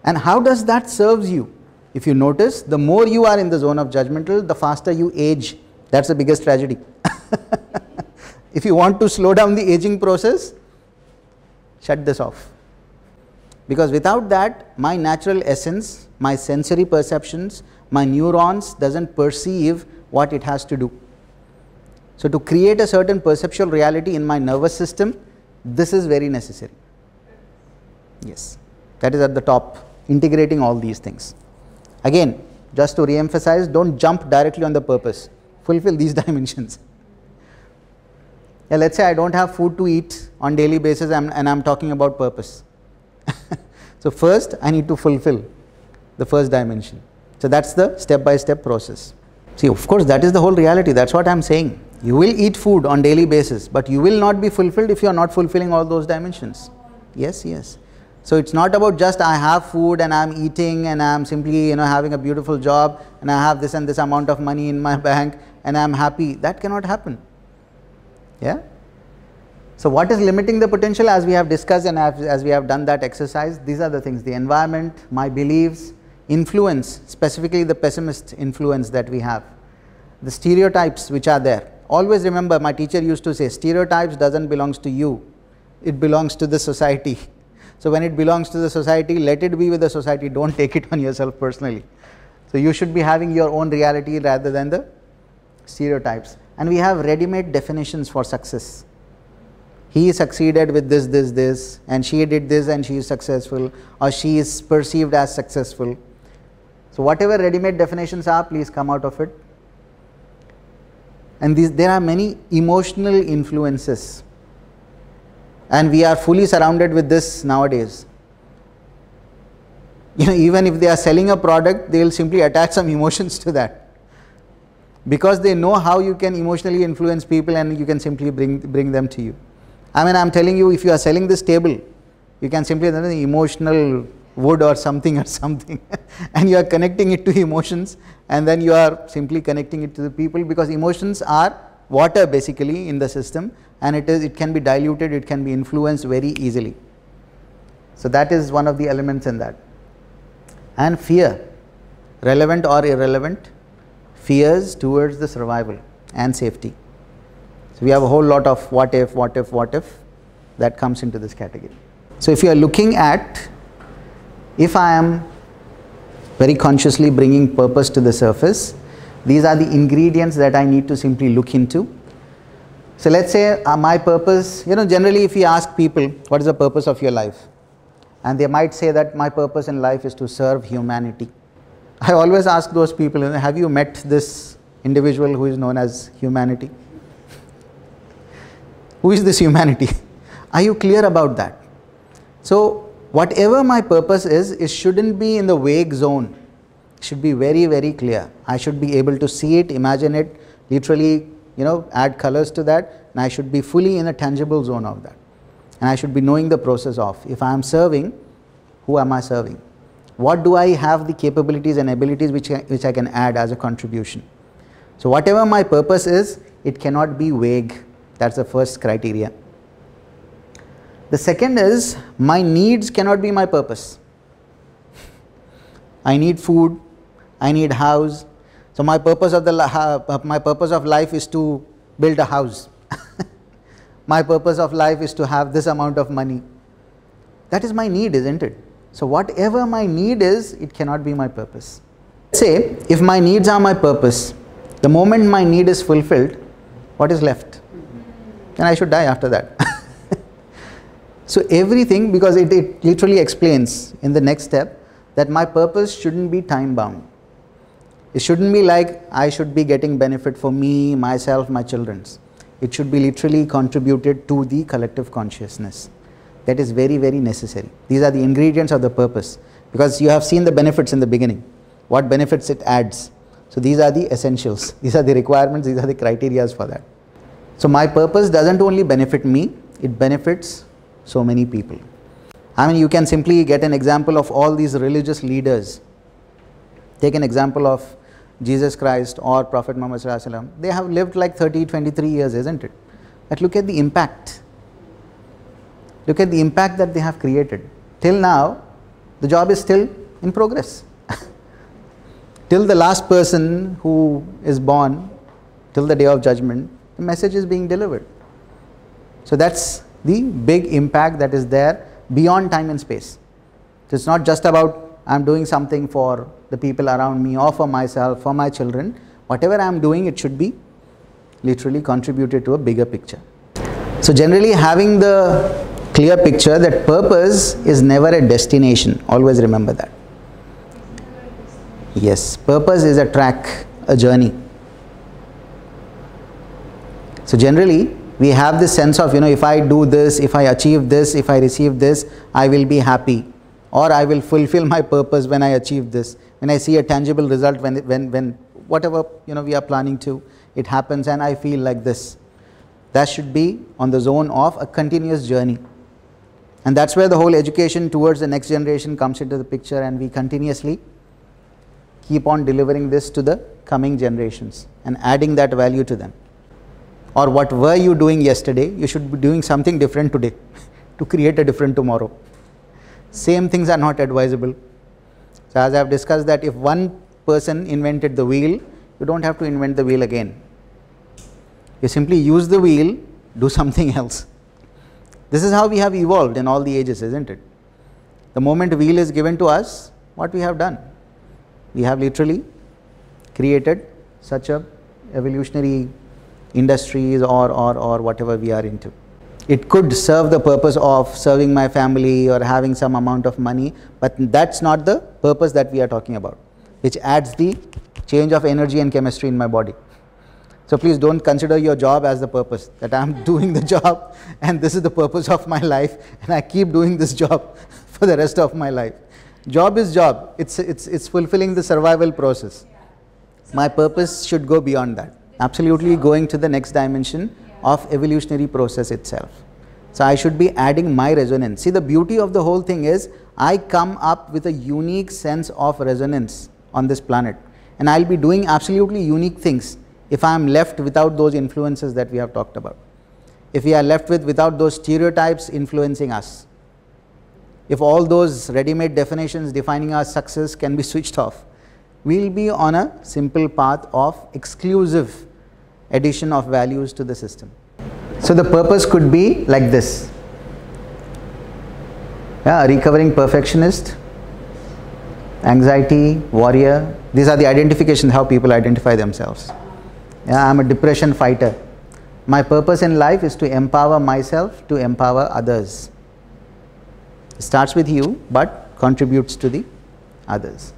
And how does that serves you? If you notice, the more you are in the zone of judgmental, the faster you age. That's the biggest tragedy. If you want to slow down the aging process, shut this off. Because without that, my natural essence, my sensory perceptions, my neurons doesn't perceive what it has to do. So to create a certain perceptual reality in my nervous system, this is very necessary. Yes, that is at the top, integrating all these things. Again, just to re-emphasize, don't jump directly on the purpose. Fulfill these dimensions. Yeah, let's say I don't have food to eat on daily basis and I'm talking about purpose. So first I need to fulfill the first dimension. So that's the step-by-step process. See, of course, that is the whole reality. That's what I'm saying. You will eat food on daily basis, but you will not be fulfilled if you are not fulfilling all those dimensions. Yes. So it's not about just I have food and I'm eating and I'm simply having a beautiful job and I have this and this amount of money in my bank and I'm happy. That cannot happen. Yeah. So what is limiting the potential, as we have discussed and as we have done that exercise? These are the things: the environment, my beliefs, influence, specifically the pessimist influence that we have, the stereotypes which are there. Always remember, my teacher used to say, stereotypes doesn't belong to you, it belongs to the society. So when it belongs to the society, let it be with the society, don't take it on yourself personally. So you should be having your own reality rather than the stereotypes. And we have ready-made definitions for success. He succeeded with this, and she did this and she is successful, or she is perceived as successful. So whatever ready-made definitions are, please come out of it. And there are many emotional influences, and we are fully surrounded with this nowadays. Even if they are selling a product, they will simply attach some emotions to that, because they know how you can emotionally influence people and you can simply bring them to you. I'm telling you, if you are selling this table, you can simply emotional wood or something and you are connecting it to emotions, and then you are simply connecting it to the people, because emotions are water basically in the system, and it can be diluted, it can be influenced very easily. So that is one of the elements in that. And fear, relevant or irrelevant, fears towards the survival and safety. So we have a whole lot of what if that comes into this category. So if you are looking at, if I am very consciously bringing purpose to the surface, these are the ingredients that I need to simply look into. So let's say my purpose, generally if you ask people, what is the purpose of your life? And they might say that my purpose in life is to serve humanity. I always ask those people, have you met this individual who is known as humanity? Who is this humanity? Are you clear about that? So whatever my purpose is, it shouldn't be in the vague zone. It should be very, very clear. I should be able to see it, imagine it, literally, add colors to that, and I should be fully in a tangible zone of that. And I should be knowing the process of, if I am serving, who am I serving? What do I have the capabilities and abilities which I can add as a contribution? So whatever my purpose is, it cannot be vague. That's the first criteria. The second is, my needs cannot be my purpose. I need food, I need house. So my purpose of life is to build a house. My purpose of life is to have this amount of money. That is my need, isn't it? So whatever my need is, it cannot be my purpose. Say, if my needs are my purpose, the moment my need is fulfilled, what is left? Then I should die after that. So everything, because it literally explains in the next step that my purpose shouldn't be time bound. It shouldn't be like I should be getting benefit for me, myself, my children's. It should be literally contributed to the collective consciousness. That is very, very necessary. These are the ingredients of the purpose, because you have seen the benefits in the beginning, what benefits it adds. So these are the essentials, these are the requirements, these are the criteria for that. So my purpose doesn't only benefit me, it benefits so many people. I mean, you can simply get an example of all these religious leaders. Take an example of Jesus Christ or Prophet Muhammad Sallallahu Alaihi Wasallam. They have lived like 30, 23 years, isn't it? But look at the impact. Look at the impact that they have created. Till now, the job is still in progress. Till the last person who is born, till the day of judgment, the message is being delivered. So that's the big impact that is there beyond time and space. So it's not just about I'm doing something for the people around me or for myself, for my children. Whatever I'm doing, it should be literally contributed to a bigger picture. So generally, having the clear picture that purpose is never a destination. Always remember that. Yes, purpose is a track, a journey. So generally, we have this sense of, if I do this, if I achieve this, if I receive this, I will be happy, or I will fulfill my purpose when I achieve this. When I see a tangible result, when whatever we are planning to, it happens and I feel like this. That should be on the zone of a continuous journey. And that's where the whole education towards the next generation comes into the picture, and we continuously keep on delivering this to the coming generations and adding that value to them. Or what were you doing yesterday, you should be doing something different today to create a different tomorrow. Same things are not advisable. So as I have discussed that if one person invented the wheel, you don't have to invent the wheel again. You simply use the wheel, do something else. This is how we have evolved in all the ages, isn't it? The moment wheel is given to us, what we have done? We have literally created such a evolutionary industries or whatever we are into. It could serve the purpose of serving my family or having some amount of money, but that's not the purpose that we are talking about, which adds the change of energy and chemistry in my body. So please don't consider your job as the purpose, that I am doing the job and this is the purpose of my life and I keep doing this job for the rest of my life. Job is job, it's fulfilling the survival process. My purpose should go beyond that. Absolutely going to the next dimension of evolutionary process itself. So I should be adding my resonance. See, the beauty of the whole thing is I come up with a unique sense of resonance on this planet, and I'll be doing absolutely unique things if I am left without those influences that we have talked about. If we are left without those stereotypes influencing us. If all those ready-made definitions defining our success can be switched off, we'll be on a simple path of exclusive addition of values to the system. So the purpose could be like this. A recovering perfectionist, anxiety warrior. These are the identifications, how people identify themselves. I'm a depression fighter. My purpose in life is to empower myself, to empower others. It starts with you, but contributes to the others.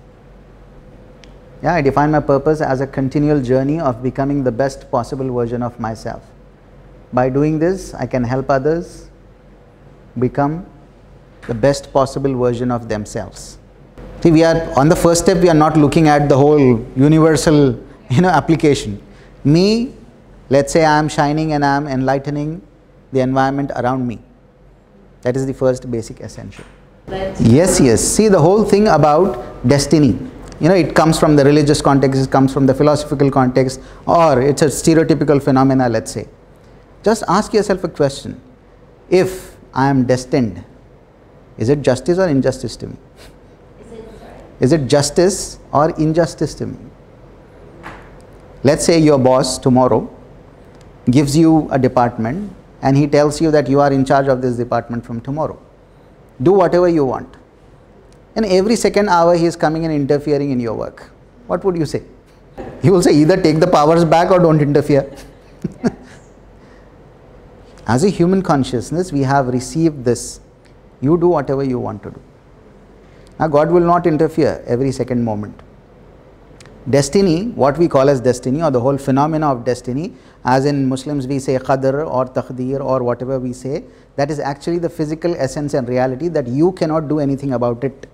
I define my purpose as a continual journey of becoming the best possible version of myself. By doing this, I can help others become the best possible version of themselves. See, we are on the first step, we are not looking at the whole universal application. Me, let's say I am shining and I am enlightening the environment around me. That is the first basic essential. Yes. See, the whole thing about destiny. You know, it comes from the religious context, it comes from the philosophical context, or it's a stereotypical phenomena, let's say. Just ask yourself a question. If I am destined, is it justice or injustice to me? Is it justice or injustice to me? Let's say your boss tomorrow gives you a department and he tells you that you are in charge of this department from tomorrow. Do whatever you want. And every second hour he is coming and interfering in your work. What would you say? You will say either take the powers back or don't interfere. As a human consciousness, we have received this. You do whatever you want to do. Now God will not interfere every second moment. Destiny, what we call as destiny, or the whole phenomena of destiny, as in Muslims we say qadr or taqdeer or whatever we say, that is actually the physical essence and reality that you cannot do anything about it.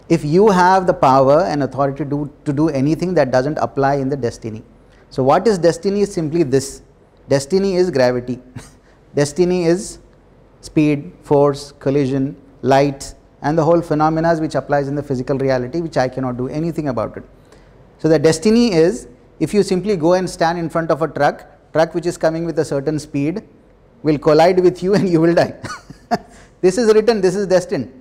If you have the power and authority to do anything, that doesn't apply in the destiny. So what is destiny is simply this. Destiny is gravity. Destiny is speed, force, collision, light, and the whole phenomena which applies in the physical reality, which I cannot do anything about it. So the destiny is, if you simply go and stand in front of a truck which is coming with a certain speed will collide with you and you will die. This is written, this is destined.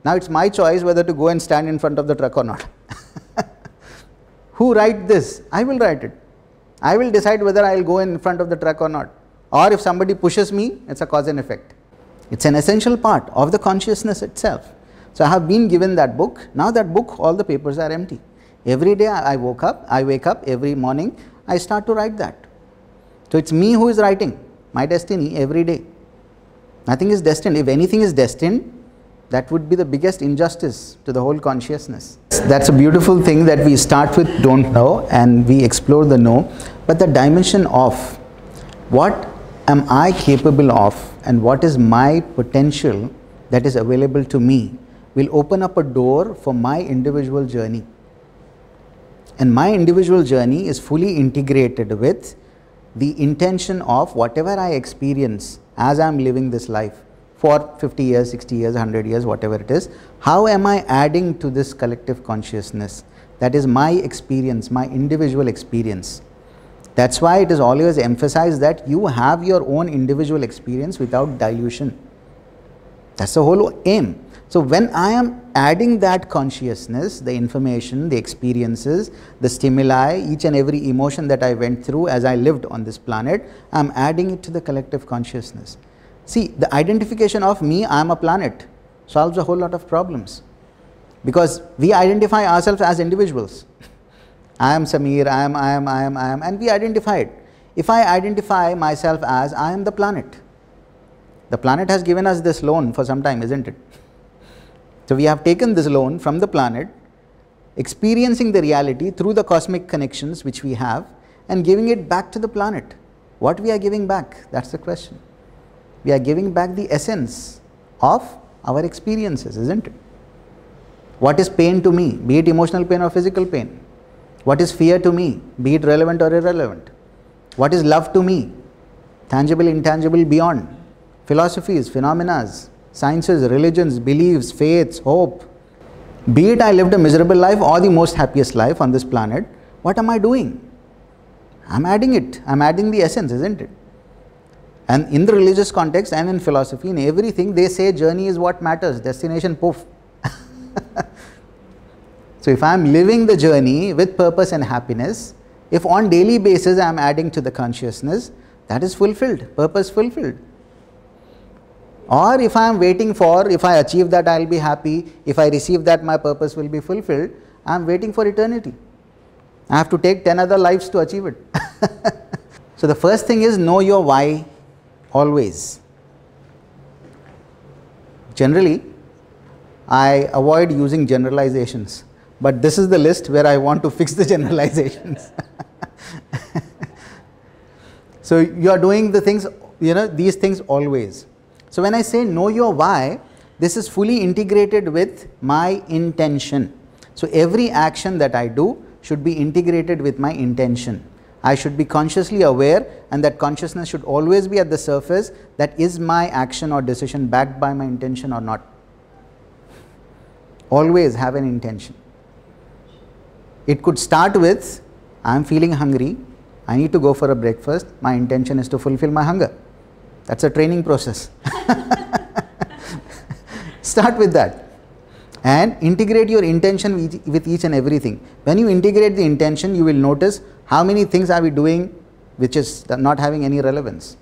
Now it's my choice whether to go and stand in front of the truck or not. Who write this? I will write it. I will decide whether I will go in front of the truck or not. Or if somebody pushes me, it's a cause and effect. It's an essential part of the consciousness itself. So I have been given that book. Now that book, all the papers are empty. Every day I wake up every morning, I start to write that. So it's me who is writing my destiny every day. Nothing is destined. If anything is destined, that would be the biggest injustice to the whole consciousness. That's a beautiful thing that we start with don't know and we explore the know, but the dimension of what am I capable of and what is my potential that is available to me will open up a door for my individual journey. And my individual journey is fully integrated with the intention of whatever I experience as I am living this life for 50 years, 60 years, 100 years, whatever it is. How am I adding to this collective consciousness? That is my experience, my individual experience. That's why it is always emphasized that you have your own individual experience without dilution. That's the whole aim. So when I am adding that consciousness, the information, the experiences, the stimuli, each and every emotion that I went through as I lived on this planet, I am adding it to the collective consciousness. See, the identification of me, I am a planet, solves a whole lot of problems. Because we identify ourselves as individuals. I am Samir, I am, and we identify it. If I identify myself as I am the planet has given us this loan for some time, isn't it? So we have taken this loan from the planet, experiencing the reality through the cosmic connections which we have and giving it back to the planet. What we are giving back? That's the question. We are giving back the essence of our experiences, isn't it? What is pain to me, be it emotional pain or physical pain? What is fear to me, be it relevant or irrelevant? What is love to me, tangible, intangible, beyond? Philosophies, phenomena, sciences, religions, beliefs, faiths, hope. Be it I lived a miserable life or the most happiest life on this planet, what am I doing? I'm adding it, I'm adding the essence, isn't it? And in the religious context and in philosophy, in everything, they say journey is what matters, destination poof. So if I am living the journey with purpose and happiness, if on daily basis I am adding to the consciousness, that is fulfilled, purpose fulfilled. Or if I am waiting for, if I achieve that I will be happy, if I receive that my purpose will be fulfilled, I am waiting for eternity. I have to take 10 other lives to achieve it. So the first thing is know your why always. Generally, I avoid using generalizations, but this is the list where I want to fix the generalizations. So you are doing the things, these things always. So when I say know your why, this is fully integrated with my intention. So every action that I do should be integrated with my intention. I should be consciously aware, and that consciousness should always be at the surface, that is my action or decision backed by my intention or not. Always have an intention. It could start with, I am feeling hungry, I need to go for a breakfast, my intention is to fulfill my hunger. That's a training process. Start with that. And integrate your intention with each and everything. When you integrate the intention, you will notice how many things are we doing which is not having any relevance.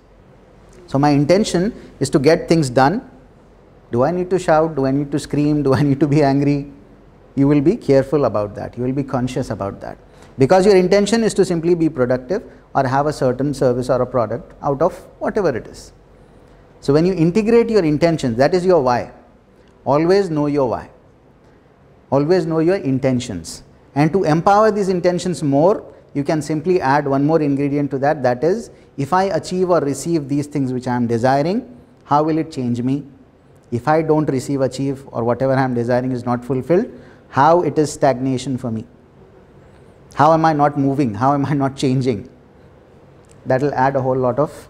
So my intention is to get things done. Do I need to shout? Do I need to scream? Do I need to be angry? You will be careful about that. You will be conscious about that. Because your intention is to simply be productive or have a certain service or a product out of whatever it is. So when you integrate your intentions, that is your why. Always know your why. Always know your intentions. And to empower these intentions more, you can simply add one more ingredient to that. That is, if I achieve or receive these things which I am desiring, how will it change me? If I don't receive, achieve, or whatever I am desiring is not fulfilled, how it is stagnation for me? How am I not moving? How am I not changing? That will add a whole lot of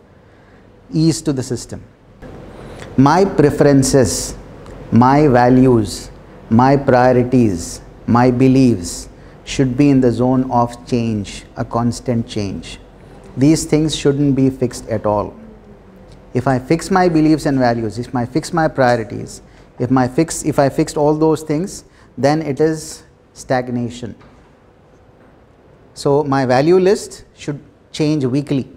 ease to the system. My preferences, my values, my priorities, my beliefs should be in the zone of change, a constant change. These things shouldn't be fixed at all. If I fix my beliefs and values, if I fix my priorities, if I fixed all those things, then it is stagnation. So my value list should change weekly.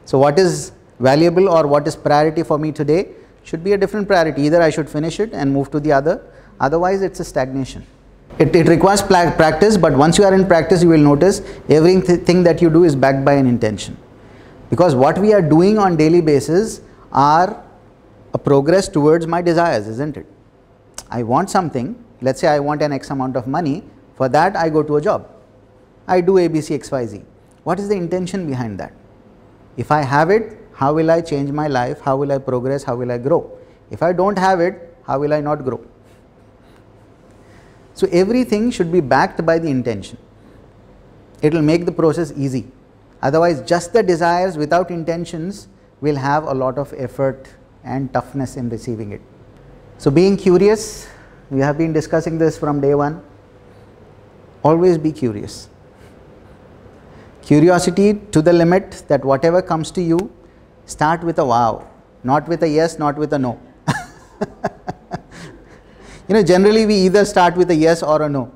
So what is valuable or what is priority for me today should be a different priority. Either I should finish it and move to the other, otherwise it's a stagnation. It requires practice, but once you are in practice, you will notice everything that you do is backed by an intention. Because what we are doing on daily basis are a progress towards my desires, isn't it? I want something, let's say I want an X amount of money, for that I go to a job. I do ABC, XYZ. What is the intention behind that? If I have it, how will I change my life? How will I progress? How will I grow? If I don't have it, how will I not grow? So everything should be backed by the intention. It will make the process easy. Otherwise, just the desires without intentions will have a lot of effort and toughness in receiving it. So being curious, we have been discussing this from day one. Always be curious. Curiosity to the limit that whatever comes to you, start with a wow, not with a yes, not with a no. Generally we either start with a yes or a no.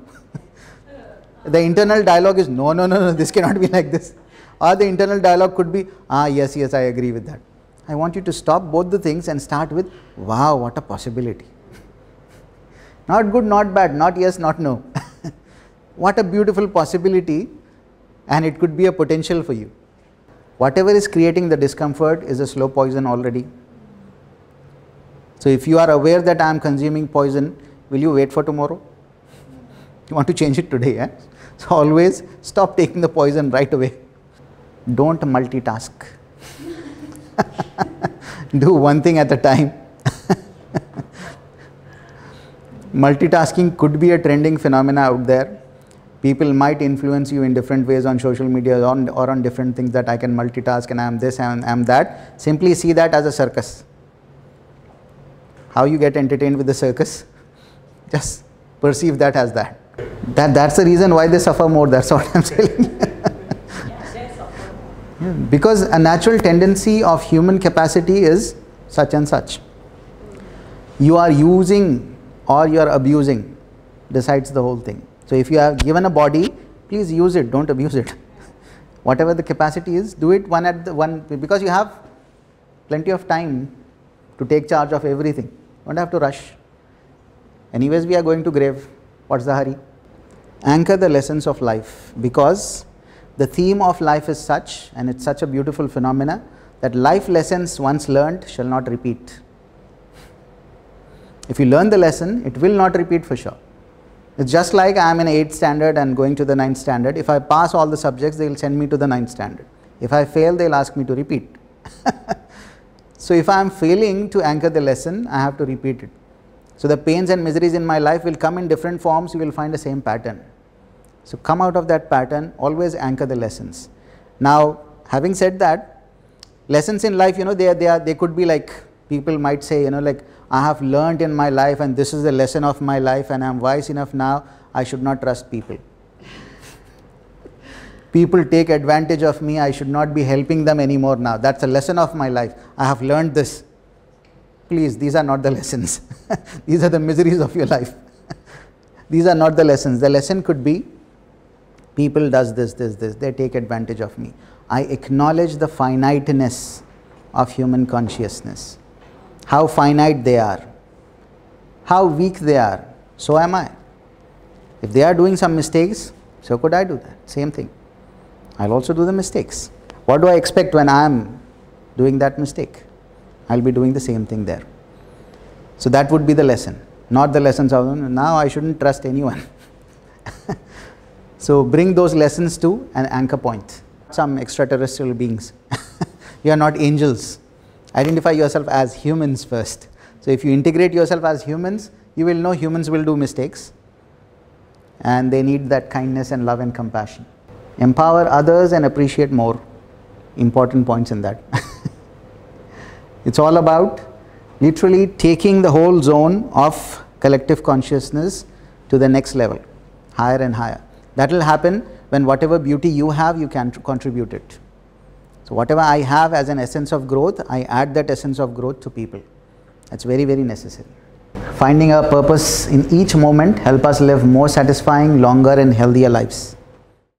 The internal dialogue is no, no, no, no, this cannot be like this. Or the internal dialogue could be, yes, yes, I agree with that. I want you to stop both the things and start with, wow, what a possibility. Not good, not bad, not yes, not no. What a beautiful possibility, and it could be a potential for you. Whatever is creating the discomfort is a slow poison already. So if you are aware that I am consuming poison, will you wait for tomorrow? You want to change it today, eh? So always stop taking the poison right away. Don't multitask. Do one thing at a time. Multitasking could be a trending phenomena out there. People might influence you in different ways on social media or on different things that I can multitask and I am this and I am that. Simply see that as a circus. How you get entertained with the circus? Just perceive that as that. That's the reason why they suffer more, that's what I'm saying. Because a natural tendency of human capacity is such and such. You are using or you are abusing decides the whole thing. So if you have given a body, please use it, don't abuse it. Whatever the capacity is, do it one because you have plenty of time to take charge of everything. Don't have to rush. Anyways, we are going to grave. What's the hurry? Anchor the lessons of life, because the theme of life is such, and it's such a beautiful phenomena, that life lessons once learned shall not repeat. If you learn the lesson, it will not repeat for sure. It's just like I am in 8th standard and going to the 9th standard. If I pass all the subjects, they will send me to the 9th standard. If I fail, they will ask me to repeat. So if I am failing to anchor the lesson, I have to repeat it. So the pains and miseries in my life will come in different forms, you will find the same pattern. So come out of that pattern, always anchor the lessons. Now, having said that, lessons in life, they could be like, people might say, like, I have learned in my life and this is the lesson of my life and I am wise enough now, I should not trust people. people take advantage of me, I should not be helping them anymore now. That's a lesson of my life. I have learned this. Please, these are not the lessons. These are the miseries of your life. These are not the lessons. The lesson could be, people does this, they take advantage of me. I acknowledge the finiteness of human consciousness. How finite they are. How weak they are. So am I. If they are doing some mistakes, so could I do that. Same thing. I'll also do the mistakes. What do I expect when I am doing that mistake? I'll be doing the same thing there. So that would be the lesson. Not the lessons of, now I shouldn't trust anyone. So bring those lessons to an anchor point. Some extraterrestrial beings. You are not angels. Identify yourself as humans first. So if you integrate yourself as humans, you will know humans will do mistakes. And they need that kindness and love and compassion. Empower others and appreciate more. Important points in that. It's all about literally taking the whole zone of collective consciousness to the next level, higher and higher. That will happen when whatever beauty you have, you can contribute it. So whatever I have as an essence of growth, I add that essence of growth to people. That's very, very necessary. Finding our purpose in each moment help us live more satisfying, longer and healthier lives.